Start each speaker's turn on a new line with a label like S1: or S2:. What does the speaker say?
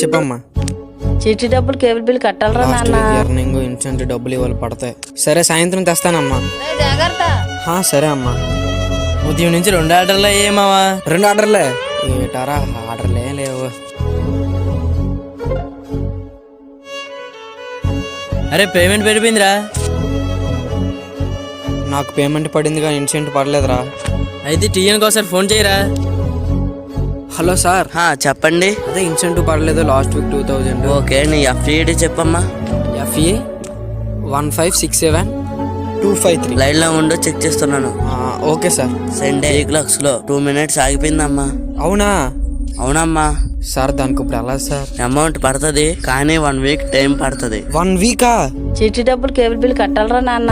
S1: చెప్పమ్మా.
S2: చీటీ డబ్బులు కేబుల్ బిల్ కట్టాలరా నాన్న.
S1: ఎర్నింగ్ ఇన్సెంటివ్ డబ్బులు ఇవాళ పడతాయి. సరే సాయంత్రం తెస్తానమ్మా.
S2: జాగ్రత్త.
S1: సరే అమ్మా.
S3: ఉదయం నుంచి 2 ఆర్డర్లు అయ్యేమావా?
S1: 2 ఆర్డర్లే? ఏటారా ఆర్డర్లే లేవు.
S3: అరే పేమెంట్ పడిపోయిందిరా.
S1: నాకు పేమెంట్ పడింది కానీ ఇన్సెంటివ్ పడలేదురా.
S3: అయితే టీఎన్కి ఒకసారి ఫోన్ చేయరా.
S1: Hello sir.
S4: చెప్పండి.
S1: అదే ఇన్సెంటివ్ పడలేదు లాస్ట్ వీక్ 2000.
S4: ఓకే, నీ ఎఫ్ఈడి చెప్పమ్మా.
S1: FE 1567253.
S4: లైన్ లో ఉండు, చెక్ చేస్తున్నాను.
S1: Okay sir.
S4: సెండ్ క్లాక్స్ లో 2 minutes ఆగిపోయిందమ్మా.
S1: అవునా?
S4: అవునమ్మా.
S1: సార్ దానికి ఇప్పుడు ఎలా సార్?
S4: అమౌంట్ పడుతుంది కానీ 1 week టైం పడుతుంది.
S1: 1 వీకా?
S2: చీటీ డబ్బులు కేబుల్ బిల్ కట్టాలరా నాన్న.